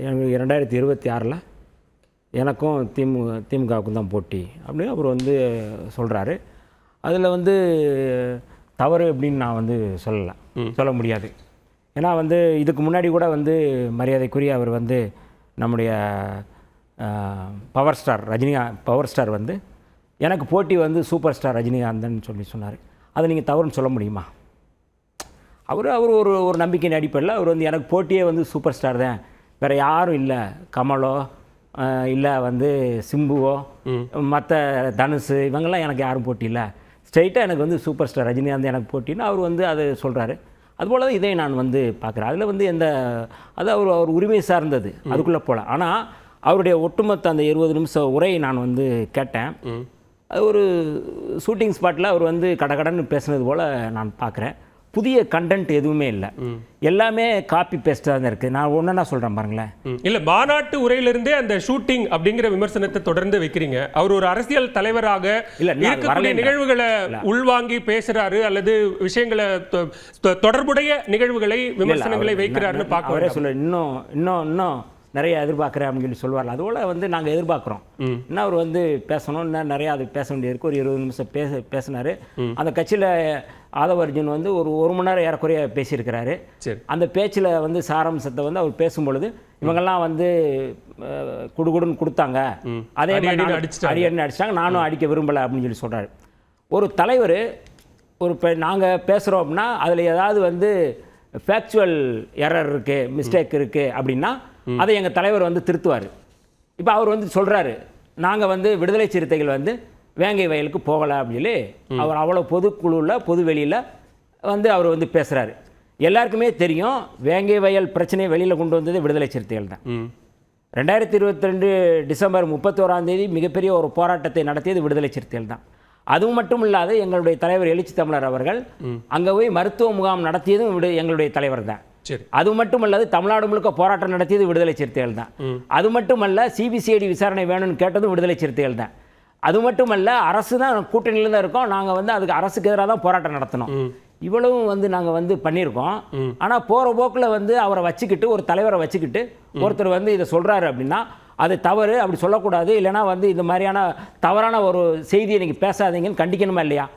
எனக்கு 2026 எனக்கும் திமுகவுக்கும் தான் போட்டி அப்படின்னு அவர் வந்து சொல்கிறாரு. அதில் வந்து தவறு அப்படின்னு நான் வந்து சொல்ல முடியாது. ஏன்னா வந்து இதுக்கு முன்னாடி கூட வந்து மரியாதைக்குரிய அவர் வந்து நம்முடைய பவர் ஸ்டார் வந்து எனக்கு போட்டி வந்து சூப்பர் ஸ்டார் ரஜினிகாந்தன் சொன்னார். அதை நீங்கள் தவறுன்னு சொல்ல முடியுமா? அவர் ஒரு நம்பிக்கையின் அடிப்படையில் அவர் வந்து எனக்கு போட்டியே வந்து சூப்பர் ஸ்டார் தான், வேறு யாரும் இல்லை, கமலோ இல்லை வந்து சிம்புவோ மற்ற தனுஷ் இவங்கெல்லாம் எனக்கு யாரும் போட்டி இல்லை, ஸ்ட்ரெயிட்டாக எனக்கு வந்து சூப்பர் ஸ்டார் ரஜினிகாந்த் எனக்கு போட்டின்னு அவர் வந்து அது சொல்கிறாரு. அதுபோல் தான் இதை நான் வந்து பார்க்குறேன். அதில் வந்து அது அவர் உரிமை சார்ந்தது, அதுக்குள்ளே போகல. ஆனால் அவருடைய ஒட்டுமொத்த அந்த 20 நிமிஷம் உரையை நான் வந்து கேட்டேன். அது ஒரு ஷூட்டிங் ஸ்பாட்டில் அவர் வந்து கடகடன்னு பேசுனது போல் நான் பார்க்குறேன். புதிய கண்டென்ட் எதுவுமே இல்லை, எல்லாமே காப்பி பேஸ்டாக தான் இருக்குது. நான் ஒன்றா சொல்கிறேன் பாருங்களேன். இல்லை, மாநாட்டு உரையிலிருந்தே அந்த ஷூட்டிங் அப்படிங்கிற விமர்சனத்தை தொடர்ந்து வைக்கிறீங்க. அவர் ஒரு அரசியல் தலைவராக இருக்கக்கூடிய நிகழ்வுகளை உள்வாங்கி பேசுகிறாரு அல்லது விஷயங்களை தொடர்புடைய நிகழ்வுகளை விமர்சனங்களை வைக்கிறாருன்னு பார்க்க சொல்ல இன்னும் நிறைய எதிர்பார்க்குறேன் அப்படின்னு சொல்லி சொல்லுவார். அதுபோல் வந்து நாங்கள் எதிர்பார்க்குறோம். இன்னும் அவர் வந்து பேசணும், இன்னும் நிறையா அது பேச வேண்டியிருக்கு. ஒரு 20 நிமிஷம் பேசினார். அந்த கட்சியில் ஆதவ அர்ஜுன் வந்து ஒரு மணி நேரம் ஏறக்குறைய பேசியிருக்கிறாரு. அந்த பேச்சில் வந்து சாராம்சத்தை வந்து அவர் பேசும்பொழுது இவங்கெல்லாம் வந்து குடுகுடுன்னு கொடுத்தாங்க, அதே மாதிரி அடின்னு அடிச்சிட்டாங்க, நானும் அடிக்க விரும்பலை அப்படின்னு சொல்லி சொல்கிறாரு. ஒரு தலைவர் நாங்கள் பேசுகிறோம் அப்படின்னா அதில் ஏதாவது வந்து ஃபேக்சுவல் எரர் இருக்குது, மிஸ்டேக் இருக்குது அப்படின்னா அதை எங்கள் தலைவர் வந்து திருத்துவார். இப்போ அவர் வந்து சொல்கிறாரு, நாங்கள் வந்து விடுதலை சிறுத்தைகள் வந்து வேங்கை வயலுக்கு போகலை அப்படின்னு சொல்லி அவர் அவ்வளோ பொதுக்குழுவில் பொது வெளியில் வந்து அவர் வந்து பேசுகிறாரு. எல்லாருக்குமே தெரியும் வேங்கை வயல் பிரச்சனையை வெளியில் கொண்டு வந்தது விடுதலை சிறுத்தைகள் தான். 2022 டிசம்பர் 31 மிகப்பெரிய ஒரு போராட்டத்தை நடத்தியது விடுதலை சிறுத்தைகள் தான். அதுவும் மட்டும் இல்லாத எங்களுடைய தலைவர் எழுச்சி தமிழர் அவர்கள் அங்கே போய் மருத்துவ முகாம் நடத்தியதும் எங்களுடைய தலைவர் தான். அது மட்டுமல்லாது தமிழ்நாடு முழுக்க போராட்டம் நடத்தியது விடுதலை சிறுத்தைகள் தான். அது மட்டுமல்ல சிபிசிஐடி விசாரணை வேணும்னு கேட்டதும் விடுதலை சிறுத்தைகள் தான். அது மட்டுமல்ல அரசு தான் கூட்டணியில் தான் இருக்கோம், நாங்கள் வந்து அதுக்கு அரசுக்கு எதிராக தான் போராட்டம் நடத்தணும். இவ்வளவும் வந்து நாங்கள் வந்து பண்ணியிருக்கோம். ஆனால் போகிற போக்கில் வந்து அவரை வச்சுக்கிட்டு ஒரு தலைவரை வச்சுக்கிட்டு ஒருத்தர் வந்து இதை சொல்கிறாரு அப்படின்னா அது தவறு, அப்படி சொல்லக்கூடாது. இல்லைனா வந்து இந்த மாதிரியான தவறான ஒரு செய்தியை நீங்கள் பேசாதீங்கன்னு கண்டிக்கணுமா இல்லையா?